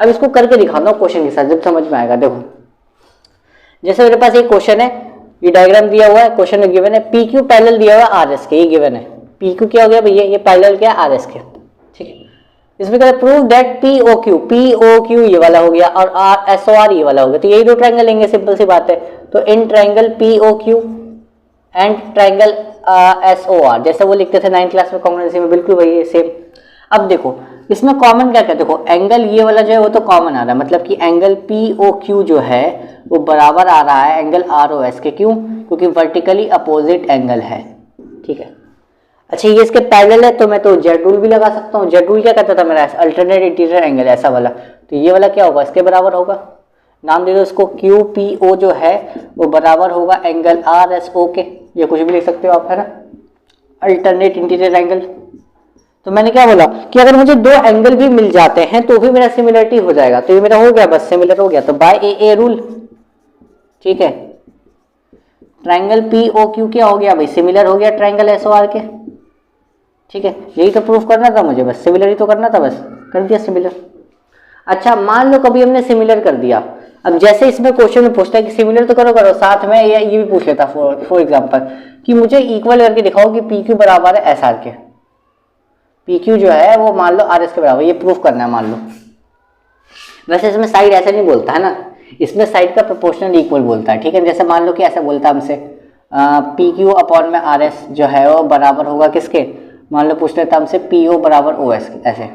अब इसको करके दिखाता हूँ क्वेश्चन के साथ, जब समझ में आएगा। देखो जैसे मेरे पास एक क्वेश्चन है, ये डायग्राम दिया हुआ है, क्वेश्चन में गिवन है पी क्यू पैरेलल दिया हुआ है आर एस के, ये गिवन है। पी क्यू क्या हो गया भैया, ये पैरेलल क्या है आर एस के, ठीक है। इसमें कहते हैं prove that P O Q ये वाला हो गया और आर एस ओ आर ये वाला हो गया, तो यही दो ट्रायंगल लेंगे, सिंपल सी बात है। तो in triangle P O Q and triangle S O R, जैसे वो लिखते थे 9th क्लास में कॉन्ग्रुएंसी में, बिल्कुल वही है सेम। अब देखो इसमें कॉमन क्या क्या, देखो एंगल ये वाला जो है वो तो कॉमन आ रहा है, मतलब कि एंगल पी ओ क्यू जो है वो बराबर आ रहा है एंगल आर ओ एस के, क्यों, क्योंकि वर्टिकली अपोजिट एंगल है, ठीक है। अच्छा ये इसके पैरेलल है तो मैं तो जेड रूल भी लगा सकता हूँ। जेड रूल क्या कहता था मेरा, अल्टरनेट इंटीरियर एंगल, ऐसा वाला, तो ये वाला क्या होगा, इसके बराबर होगा। नाम दे दो इसको क्यू पी ओ जो है वो बराबर होगा एंगल आर एस ओ के, ये कुछ भी लिख सकते हो आप, है ना, अल्टरनेट इंटीरियर एंगल। तो मैंने क्या बोला कि अगर मुझे दो एंगल भी मिल जाते हैं तो भी मेरा सिमिलरिटी हो जाएगा, तो ये मेरा हो गया, बस सिमिलर हो गया, तो बाय ए रूल, ठीक है। ट्रायंगल पी ओ क्यू क्या हो गया भाई, सिमिलर हो गया ट्रायंगल एस ओ आर के, ठीक है। यही तो प्रूफ करना था मुझे, बस सिमिलर ही तो करना था, बस कर दिया सिमिलर। अच्छा मान लो कभी हमने सिमिलर कर दिया, अब जैसे इसमें क्वेश्चन में पूछता है कि सिमिलर तो करो साथ में, या ये भी पूछ लेता फॉर एग्जांपल कि मुझे इक्वल करके दिखाओ कि पी क्यू बराबर है एस आर के, पी क्यू जो है वो मान लो आर एस के बराबर, ये प्रूफ करना है मान लो। वैसे इसमें साइड ऐसे नहीं बोलता है ना, इसमें साइड का प्रोपोर्शनल इक्वल बोलता है, ठीक है। जैसे मान लो कि ऐसा बोलता है हमसे पी क्यू अपॉन में आर एस जो है वो बराबर होगा किसके, मान लो पूछ लेता हमसे पी ओ बराबर ओ एस के, ऐसे।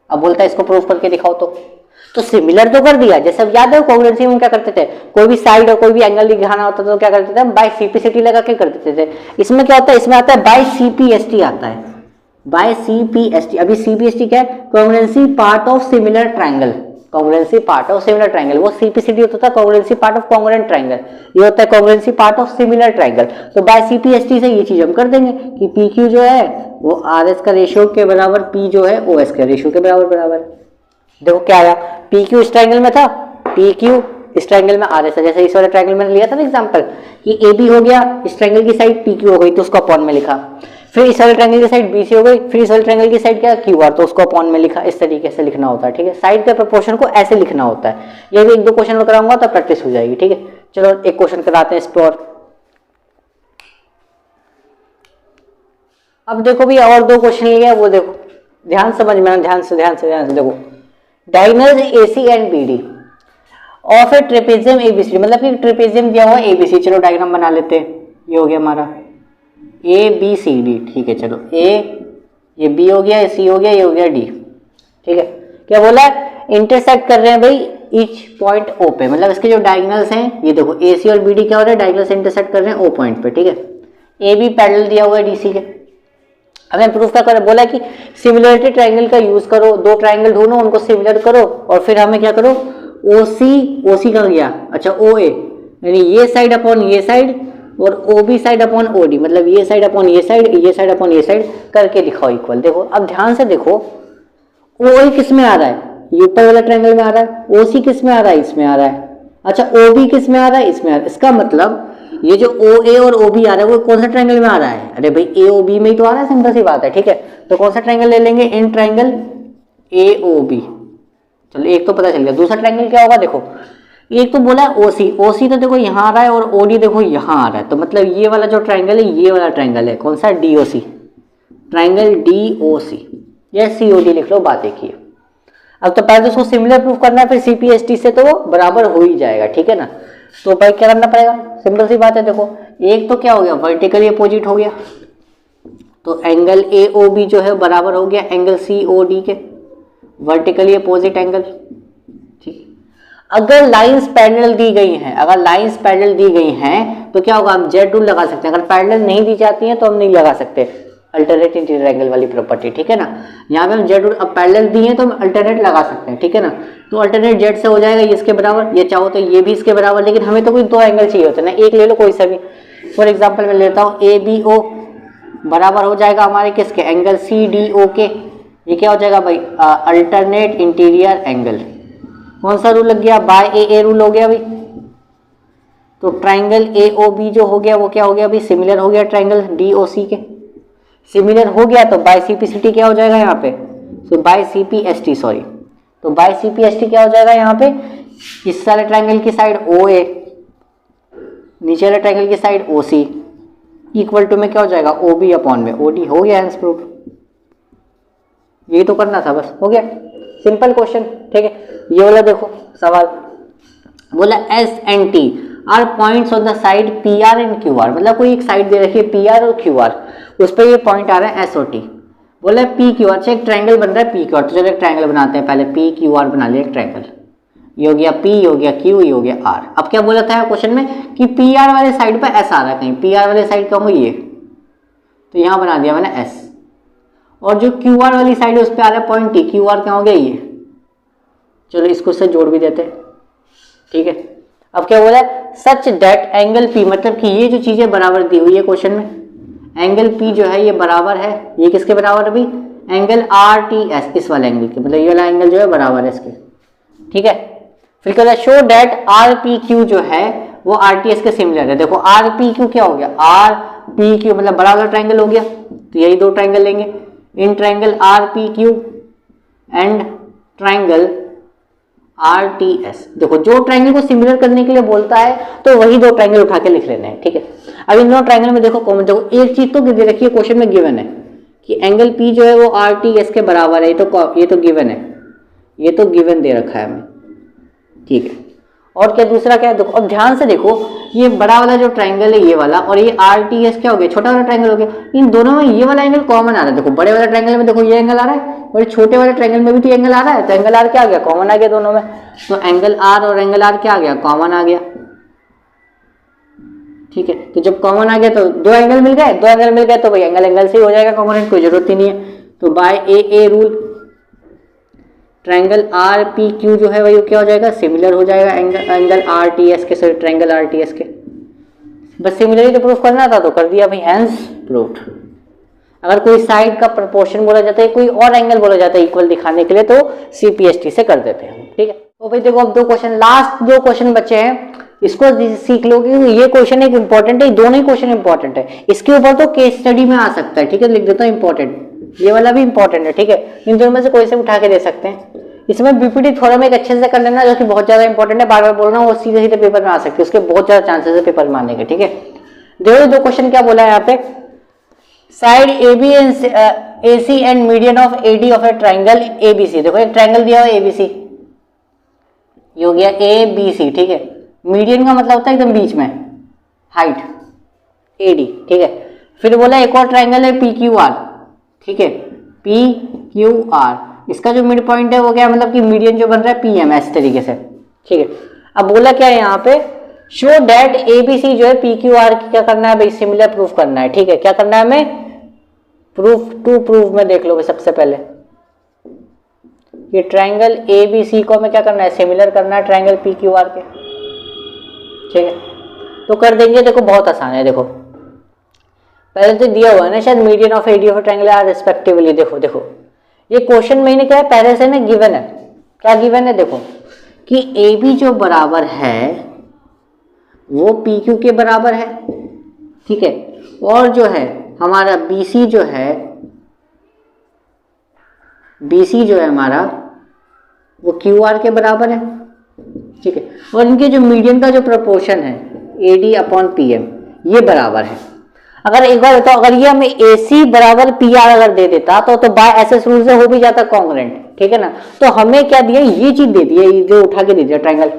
अब बोलता है इसको प्रूफ करके दिखाओ, तो सिमिलर तो कर दिया। जैसे अब याद है कॉन्ग्रुएंसी में क्या करते थे, कोई भी साइड और कोई भी एंगल दिखाना होता था तो क्या करते थे हम, बाय सीपीसीटी लगा के कर देते थे। इसमें क्या होता है, इसमें आता है बाय सीपीएसटी आता है, बाय सीपीएसटी। अभी सीपीएसटी क्या है, congruency part of similar triangle, congruency part of similar triangle, वो सीपीसीटी होता था congruency part of congruent triangle, ये होता है congruency part of similar triangle. तो बाय सीपीएसटी से ये चीज हम कर देंगे कि पी क्यू जो है वो आर एस का रेशियो के बराबर, पी जो है ओ एस के रेशियो के बराबर है। देखो क्या आया, पी क्यू इस ट्रायंगल में था, पी क्यू इस ट्रायंगल में आर एस है। जैसे इस वाले ट्रायंगल में लिया था ना एग्जांपल कि ए बी हो गया, इस ट्रायंगल की साइड पी क्यू हो गई तो उसको अपॉन में लिखा, फिर इस वाले ट्रायंगल की साइड बी सी हो गई, फिर इस वाले ट्रायंगल की साइड क्या क्यू आर, तो उसको अपॉन में लिखा। इस तरीके से लिखना होता है, ठीक है। साइड के प्रोपोर्शन को ऐसे लिखना होता है। ये भी एक दो क्वेश्चन में कराऊंगा तो प्रैक्टिस हो जाएगी, ठीक है। चलो एक क्वेश्चन कराते हैं इस पर। अब देखो भी और दो क्वेश्चन लिया, वो देखो ध्यान समझ में, ध्यान से देखो। Diagonals AC and BD of A trapezium ABC, मतलब कि ट्रेपेजियम दिया हुआ है ABC। चलो डायग्राम बना लेते हैं, ये हो गया हमारा ABCD, ठीक है। चलो A, ये B हो गया, C हो गया, ये हो गया D, ठीक है। क्या बोला है, इंटरसेक्ट कर रहे हैं भाई ईच पॉइंट O पे, मतलब इसके जो डायगोनल्स हैं ये देखो AC और BD क्या हो रहा है, डायगोनल से इंटरसेक्ट कर रहे हैं O पॉइंट पे, ठीक है। AB पैरेलल दिया हुआ है DC के। हमें प्रूफ क्या कर बोला कि सिमिलरिटी ट्रायंगल का यूज करो, दो ट्रायंगल ढूंढो उनको सिमिलर करो और फिर हमें क्या करो, OC का गया, अच्छा OA यानी ये साइड अपॉन ये साइड और OB साइड अपॉन OD, मतलब ये साइड अपॉन ये साइड, ये साइड अपॉन ये साइड करके दिखाओ इक्वल। देखो अब ध्यान से देखो, OA किस में आ रहा है, ये ऊपर वाला ट्रायंगल में आ रहा है, OC किस में आ रहा है, इसमें आ रहा है, अच्छा OB किस में आ रहा है, इसमें आ रहा है। इसका मतलब ये जो OA और OB आ रहा है वो कौन सा ट्रायंगल में आ रहा है, अरे भाई AOB में ही तो आ रहा है, सिंपल सी बात है, ठीक है। तो कौन सा ट्रायंगल ले लेंगे, इन ट्रायंगल AOB। चलो एक तो पता चल गया, दूसरा ट्रायंगल क्या होगा, देखो एक तो बोला है OC तो देखो यहाँ आ रहा है और OD देखो यहाँ आ रहा है, तो मतलब ये वाला जो ट्रायंगल है ये वाला ट्रायंगल है, कौन सा, DOC, ट्रायंगल DOC या COD लिख लो, बात एक ही है। अब तो पहले तो उसको सिमिलर प्रूफ करना है, फिर CPST से तो वो बराबर हो ही जाएगा, ठीक है ना। तो भाई क्या करना पड़ेगा, सिंपल सी बात है। देखो एक तो क्या हो गया, वर्टिकली अपोजिट हो गया, तो एंगल AOB जो है बराबर हो गया एंगल COD के, वर्टिकली अपोजिट एंगल, ठीक। अगर लाइंस पैरेलल दी गई हैं, अगर लाइंस पैरेलल दी गई हैं तो क्या होगा, हम जेड रूल लगा सकते हैं। अगर पैरेलल नहीं दी जाती हैं तो हम नहीं लगा सकते अल्टरनेट इंटीरियर एंगल वाली प्रॉपर्टी, ठीक है ना। यहाँ पे हम जेड रूल, अब पैरेलल दी है तो हम अल्टरनेट लगा सकते हैं, ठीक है ना। तो अल्टरनेट जेड से हो जाएगा ये इसके बराबर, ये चाहो तो ये भी इसके बराबर, लेकिन हमें तो कोई दो एंगल चाहिए होते हैं ना, एक ले लो कोई सा भी। फॉर एग्जाम्पल मैं लेता हूँ ABO बराबर हो जाएगा हमारे किसके, एंगल CDO के। ये क्या हो जाएगा भाई, अल्टरनेट इंटीरियर एंगल। कौन सा रूल लग गया, बाय AA रूल हो गया भाई। तो ट्राइंगल AOB जो हो गया वो क्या हो गया भाई, सिमिलर हो गया ट्राइंगल DOC के। सिमिलर हो गया तो बाय CPST क्या हो जाएगा यहाँ पे, सो बाय CPST सॉरी, तो बाय CPST क्या हो जाएगा यहाँ पे, इस वाले ट्राइंगल की साइड OA, नीचे वाले ट्राइंगल की साइड OC इक्वल टू में क्या हो जाएगा OB अपॉन में OD। हो गया आंसर प्रूफ। यही तो करना था, बस हो गया, सिंपल क्वेश्चन। ठीक है, ये वाला देखो सवाल बोला S and T are points on the side PR and QR, मतलब कोई एक साइड दे रखी है PR और QR, उस पर ये पॉइंट आ रहा है S और T। बोला PQR से एक ट्राइंगल बन रहा है PQR, तो चलो एक ट्राइंगल बनाते हैं पहले, PQR बना लिया एक ट्राइंगल, ये हो गया P, ये हो गया Q, ये हो गया R। अब क्या बोला था क्वेश्चन में कि PR वाले साइड पर S आ रहा है, कहीं PR वाले साइड का होगा ये, तो यहाँ बना दिया मैंने S, और जो QR वाली साइड है उस पर आ रहा है पॉइंट T, QR क्या हो गया ये, चलो इसको से जोड़ भी देते हैं। ठीक है, अब क्या बोला, सच डेट एंगल P, मतलब कि ये जो चीजें बराबर दी हुई है क्वेश्चन में, एंगल P जो है ये बराबर है, ये किसके बराबर है अभी, एंगल RTS, इस वाले एंगल के, मतलब ये वाला एंगल जो है बराबर है इसके। ठीक है, फिर क्या शो डेट RPQ जो है वो RTS के सिमिलर है। देखो RPQ क्या हो गया, RPQ मतलब बड़ा वाला ट्राइंगल हो गया, तो यही दो ट्राइंगल लेंगे, in triangle RPQ and triangle RTS। देखो जो ट्राइंगल को सिमिलर करने के लिए बोलता है तो वही दो ट्राइंगल उठा के लिख लेने हैं। ठीक है, अब इन दोनों ट्राइंगल में देखो कॉमन, देखो एक चीज तो दे रखी है क्वेश्चन में गिवन है कि एंगल P जो है वो RTS के बराबर है, ये तो गिवन है, ये तो गिवन दे रखा है हमें। ठीक है, और क्या दूसरा क्या है, देखो अब ध्यान से देखो, ये बड़ा वाला जो ट्राइंगल है ये वाला, और ये RTS क्या हो गया, छोटा वाला ट्राइंगल हो गया, इन दोनों में ये वाला एंगल कॉमन आ रहा है। देखो बड़े वाले ट्राइंगल में देखो ये एंगल आ रहा है, और छोटे वाले ट्राइंगल में भी तो एंगल आ रहा है, तो एंगल R क्या आ गया, कॉमन आ गया दोनों में, तो एंगल R और एंगल R क्या आ गया, कॉमन आ गया। ठीक है, तो जब कॉमन आ गया तो दो एंगल मिल गए, दो एंगल मिल गए तो भाई एंगल एंगल से ही हो जाएगा कॉमन, कोई जरूरत ही नहीं है। तो by AA rule triangle RPQ जो है वही क्या हो जाएगा, सिमिलर हो जाएगा एंगल RTS के, सॉरी ट्राइंगल RTS के, बस सिमिलर ही तो प्रूफ करना था तो कर दिया भाई, हैंस प्रूव्ड। अगर कोई साइड का प्रोपोर्शन बोला जाता है, कोई और एंगल बोला जाता है इक्वल दिखाने के लिए, तो CPST से कर देते हैं। ठीक है, तो भाई देखो अब दो क्वेश्चन, लास्ट दो क्वेश्चन बचे हैं, इसको सीख लो कि ये क्वेश्चन एक इंपॉर्टेंट है, दोनों ही क्वेश्चन इंपॉर्टेंट है, इसके ऊपर तो केस स्टडी में आ सकता है। ठीक है, लिख देता हूँ इंपॉर्टेंट, ये वाला भी इंपॉर्टेंट है। ठीक है, इन दोनों में से कोई से उठा के दे सकते हैं। इसमें BPT थोड़ा एक अच्छे से कर लेना, जो कि बहुत ज्यादा इंपॉर्टेंट है, बार बार बोल रहा हूँ, वो सीधे सीधे पेपर में आ सकते हैं, उसके बहुत ज्यादा चांसेस है पेपर में आने के। ठीक है, देखो दो क्वेश्चन क्या बोला है यहाँ पे, side AB and AC and median of AD of A triangle ABC। देखो एक ट्राइंगल दिया हुआ है ABC, ये हो गया ABC। ठीक है, मीडियन का मतलब होता है एकदम बीच में, हाइट AD। ठीक है, फिर बोला एक और ट्राइंगल है PQR। ठीक है, PQR, इसका जो मिड पॉइंट है वो क्या, मतलब कि मीडियन जो बन रहा है PM, इस तरीके से। ठीक है, अब बोला क्या है यहाँ पे, शो डेट ABC जो है PQR की क्या करना है भाई, सिमिलर प्रूफ करना है। ठीक है, क्या करना है हमें, प्रूफ टू प्रूफ में देख लो सबसे पहले, ये ट्राइंगल ABC को हमें क्या करना है, सिमिलर करना है ट्राइंगल PQR के। ठीक है, तो कर देंगे, देखो बहुत आसान है। देखो पहले तो दिया हुआ है ना शायद, median of AD of triangle R respectively. देखो देखो ये क्वेश्चन में क्या है, पहले से ना गिवन है, क्या गिवन है, देखो कि AB जो बराबर है वो PQ के बराबर है। ठीक है, और जो है हमारा BC जो है, BC जो है हमारा वो QR के बराबर है। ठीक है, और इनके जो मीडियन का जो प्रोपोर्शन है AD अपॉन PM ये बराबर है। अगर एक बार बताओ, अगर ये हमें AC बराबर PR अगर दे देता तो बाय SS रूल से हो भी जाता कॉन्ग्रुएंट। ठीक है ना, तो हमें क्या दिया, ये चीज दे दी है, ये जो उठा के दे दिया ट्राइंगल,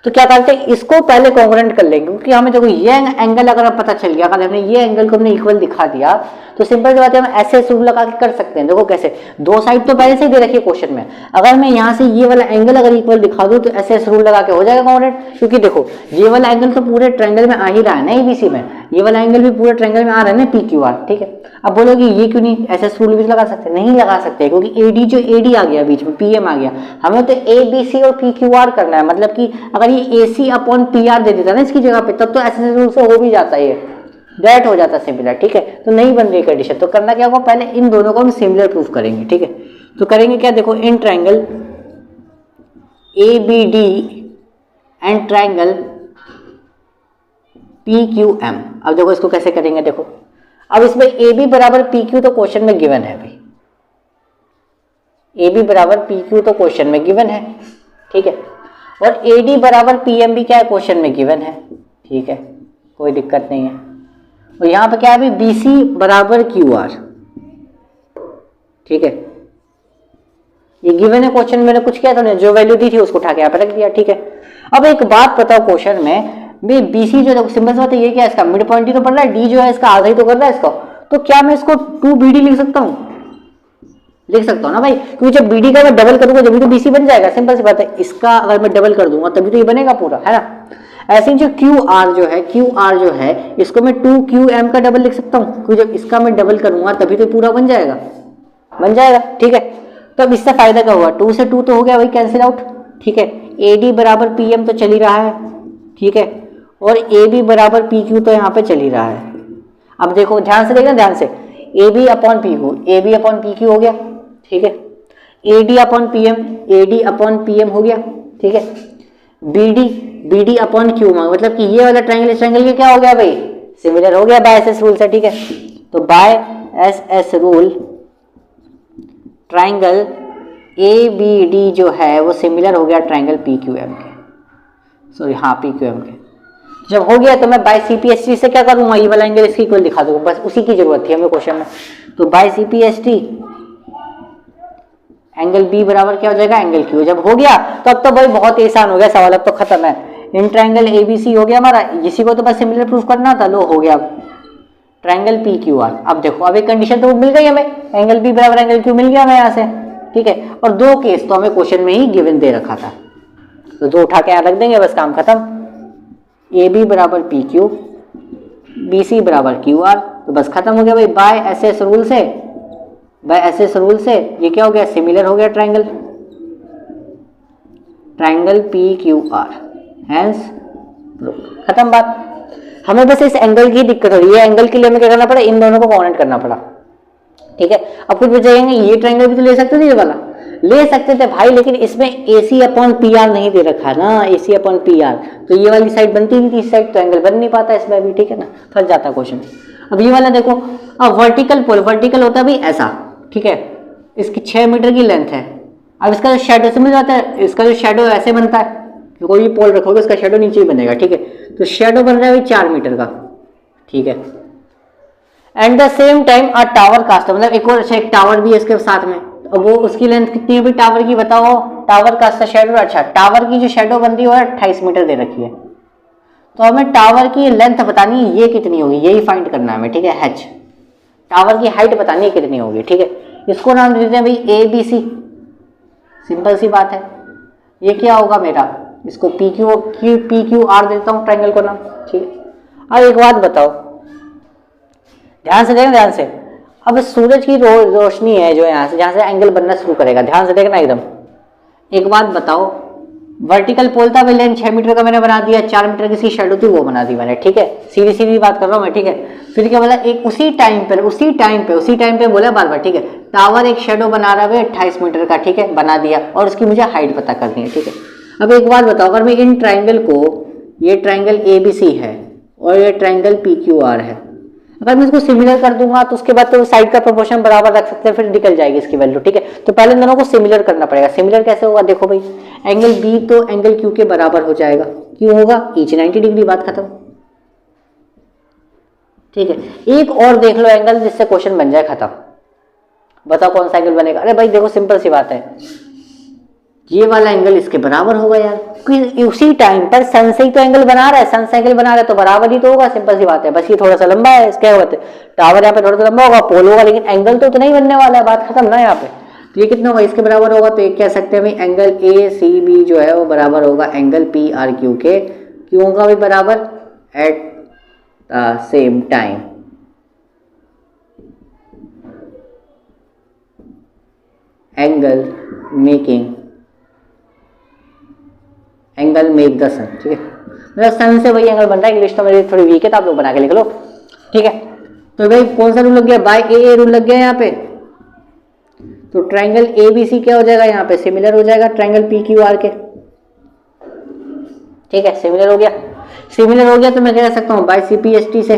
तो क्या करते हैं इसको पहले कॉन्ग्रुएंट कर लेंगे, क्योंकि हमें देखो ये एंगल अगर पता चल गया, अगर हमने ये एंगल को हमने इक्वल दिखा दिया तो सिंपल सी बात है हम SS रूल लगा के कर सकते हैं। देखो कैसे, दो साइड तो पहले से ही दे रखी है क्वेश्चन में, अगर मैं यहाँ से ये वाला एंगल अगर इक्वल दिखा दूं तो SS रूल लगा के हो जाएगा कॉन्ग्रुएंट, क्योंकि देखो ये वाला एंगल तो पूरे ट्रायंगल में आ ही रहा है ना ABC में, ये वाला एंगल भी पूरे ट्रायंगल में आ रहा है ना PQR। ठीक है, अब बोलोगे ये क्यों नहीं SS रूल भी लगा सकते, नहीं लगा सकते, क्योंकि AD जो AD आ गया बीच में, PM आ गया, हमें तो ABC और PQR करना है, मतलब कि अगर ये AC अपॉन PR दे देता ना इसकी जगह पे, तब तो SS रूल से हो भी जाता है, ये दैट हो जाता सिमिलर। ठीक है, तो नहीं बन रही कंडीशन, तो करना क्या होगा, पहले इन दोनों को हम सिमिलर प्रूफ करेंगे। ठीक है, तो करेंगे क्या, देखो in triangle ABD and triangle PQM। अब देखो इसको कैसे करेंगे, देखो अब इसमें AB बराबर PQ तो क्वेश्चन में गिवन है भाई, ए बी बराबर पी क्यू तो क्वेश्चन में गिवन है, ठीक है, और ए डी बराबर पी एम भी क्या है, क्वेश्चन में गिवन है, ठीक है, कोई दिक्कत नहीं है। और यहाँ पे क्या है, बी सी बराबर क्यू आर, ठीक है, ये गिवन है क्वेश्चन में, मैंने कुछ किया था, जो वैल्यू दी थी उसको उठा के यहाँ पे रख दिया, ठीक है। अब एक बात बताओ, क्वेश्चन में बी सी जो सिंपल सा बात है, ये क्या है, इसका मिड पॉइंट ही तो पड़ रहा है, डी जो है इसका आधा ही तो कर रहा है इसका, तो क्या मैं इसको 2BD लिख सकता हूँ, लिख सकता हूँ ना भाई, क्योंकि जब BD का मैं डबल करूंगा जब तो BC बन जाएगा, सिंपल सी बात है। इसका अगर मैं डबल कर दूंगा तभी तो ये बनेगा पूरा, है ना। ऐसे ही जो QR जो है इसको मैं 2QM का डबल लिख सकता हूँ, क्योंकि जब इसका मैं डबल करूंगा तभी तो पूरा बन जाएगा, ठीक है। तो अब इससे फायदा क्या हुआ, 2 से 2 तो हो गया भाई कैंसिल आउट, ठीक है। AD बराबर PM तो चल ही रहा है, ठीक है, और AB बराबर PQ तो यहाँ पे चल ही रहा है। अब देखो ध्यान से देखना, ध्यान से, AB अपॉन PQ हो गया, ठीक है, AD अपॉन PM हो गया, ठीक है, BD अपॉन Q मतलब कि ये वाला ट्रायंगल इस ट्रायंगल के क्या हो गया भाई, सिमिलर हो गया बाय SS रूल से, ठीक है। तो by SS rule triangle ABD जो है वो सिमिलर हो गया ट्रायंगल PQM के, सॉरी हाँ PQM के। जब हो गया तो मैं बाय CPST से क्या करूंगा, ये वाला एंगल इसकी इक्वल दिखा दूंगा, बस उसी की जरूरत थी हमें क्वेश्चन में। तो बाय CPST एंगल B बराबर क्या हो जाएगा, एंगल Q। जब हो गया तो अब तो भाई बहुत आसान हो गया सवाल, अब तो खत्म है। इन ट्रायंगल ABC हो गया हमारा, इसी को तो बस सिमिलर प्रूफ करना था, लो हो गया ट्रायंगल PQR। अब देखो अब एक कंडीशन तो मिल गई हमें, एंगल B बराबर एंगल Q मिल गया हमें यहाँ से, ठीक है, और दो केस तो हमें क्वेश्चन में ही गिवन दे रखा था, तो दो उठा के यहाँ रख देंगे, बस काम खत्म। AB बराबर PQ, BC बराबर QR, तो बस खत्म हो गया भाई। बाय SS रूल से ये क्या हो गया, सिमिलर हो गया ट्रायंगल PQR, हैंस खत्म बात। हमें बस इस एंगल की दिक्कत हो रही है, एंगल के लिए हमें क्या करना पड़ा, इन दोनों को कॉन्वेंट करना पड़ा, ठीक है। अब कुछ बचाएंगे, ये ट्रायंगल भी तो ले सकते थे, ये वाला ले सकते थे भाई, लेकिन इसमें AC अपॉन PR नहीं दे रखा ना, AC अपॉन PR, तो ये वाली साइड बनती नहीं थी, इस साइड तो एंगल बन नहीं पाता इसमें भी, ठीक है ना, फंस जाता क्वेश्चन। अब ये वाला देखो, अब वर्टिकल पोल, वर्टिकल होता है भाई ऐसा, ठीक है, इसकी 6 मीटर की लेंथ है। अब इसका जो शेडो समझ आता है, इसका जो शेडो ऐसे बनता है, कोई भी पोल रखोगे इसका शेडो नीचे ही बनेगा, ठीक है, तो शेडो बन रहा है भाई 4 मीटर का, ठीक है। And the same time a tower cast, मतलब एक और अच्छा एक टावर भी है इसके साथ में, अब वो उसकी लेंथ कितनी है भाई टावर की, बताओ, टावर कास्ट शेडो, अच्छा टावर की जो शेडो बन रही है वो 28 मीटर दे रखी है, तो हमें टावर की लेंथ बतानी है ये कितनी होगी, यही फाइंड करना है हमें, ठीक है। H टावर की हाइट बतानी है कितनी होगी, ठीक है। इसको नाम देते हैं भाई ABC, सिंपल सी बात है। ये क्या होगा मेरा, इसको PQR देता हूँ ट्रायंगल को नाम, ठीक है। अब एक बात बताओ, ध्यान से देखना, ध्यान से, अब सूरज की रोशनी है जो यहाँ से, जहाँ से एंगल बनना शुरू करेगा, ध्यान से देखना एकदम। एक बात बताओ, वर्टिकल पोल था भाई, लेंथ 6 मीटर का मैंने बना दिया, 4 मीटर की शेडो थी वो बना दी मैंने, ठीक है, सीधी बात कर रहा हूँ मैं, ठीक है। फिर क्या बोला, एक उसी टाइम पे बोला बार बार, ठीक है, टावर एक शेडो बना रहा है 28 मीटर का, ठीक है, बना दिया, और उसकी मुझे हाइट पता करनी है, ठीक है। अब एक बात बताओ, अगर मैं इन ट्राइंगल को, ये ट्राइंगल ABC है और ये ट्राइंगल PQR है, अगर मैं इसको सिमिलर कर दूंगा तो उसके बाद तो साइड का प्रोपोर्शन बराबर रख सकते हैं, फिर निकल जाएगी इसकी वैल्यू, ठीक है। तो पहले दोनों को सिमिलर करना पड़ेगा। सिमिलर कैसे होगा, देखो भाई, एंगल B तो एंगल Q के बराबर हो जाएगा, क्यों होगा, ईच 90 डिग्री, बात खत्म, ठीक है। एक और देख लो एंगल जिससे क्वेश्चन बन जाए, खत्म। बताओ कौन सा एंगल बनेगा, अरे भाई देखो सिंपल सी बात है, ये वाला एंगल इसके बराबर होगा यार, क्योंकि उसी टाइम पर सन से ही तो एंगल बना रहा है, सन से एंगल बना रहा है तो बराबर ही तो होगा, सिंपल सी बात है। बस ये थोड़ा सा लंबा है, इसके बात है, टावर यहाँ पे थोड़ा सा लंबा होगा, पोल होगा, लेकिन एंगल तो उतना ही बनने वाला है, बात खत्म ना यहाँ पे। तो ये कितना होगा, इसके बराबर होगा, तो एक कह सकते हैं भाई एंगल ACB जो है वो बराबर होगा एंगल PRQ के, क्यों होगा भाई बराबर, at the same time angle make the sun, ठीक है, मतलब सन से वही एंगल बन रहा है। इंग्लिश तो मेरी थोड़ी वीक है, तो आप लोग बना के लिख लो, ठीक है। तो भाई कौन सा रूल लग गया, बाय AA रूल लग गया यहाँ पे, तो ट्रायंगल ABC क्या हो जाएगा यहाँ पे, सिमिलर हो जाएगा ट्रायंगल PQR के, ठीक है, सिमिलर हो गया। तो मैं कह सकता हूँ बाय CPST से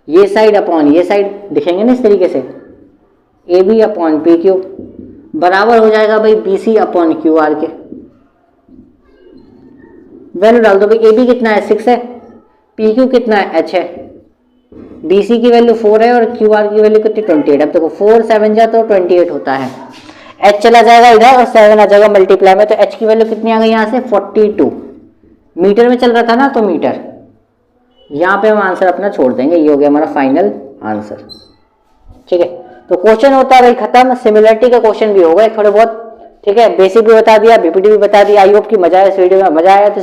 ये साइड अपॉन ये साइड, दिखेंगे ना इस तरीके से, A B upon P Q बराबर हो जाएगा भाई B C upon Q R के। वैल्यू डाल दो भाई, ए बी कितना है 6 है, पी क्यू कितना है एच है, डी सी की वैल्यू 4 है और क्यू आर की वैल्यू कितनी 28। अब देखो 4 7 जा तो 28 होता है, एच चला जाएगा इधर और 7 आ जाएगा मल्टीप्लाई में, तो एच की वैल्यू कितनी आ गई यहाँ से 42। मीटर में चल रहा था ना तो मीटर, यहाँ पे हम आंसर अपना छोड़ देंगे, ये हो गया हमारा फाइनल आंसर। ठीक है, तो क्वेश्चन होता है भाई खत्म। सिमिलरिटी का क्वेश्चन भी हो गए थोड़े बहुत, ठीक है, बेसिक भी बता दिया, बीपीटी भी बता दिया। आई होप कि मजा आया इस वीडियो में, मजा आया तो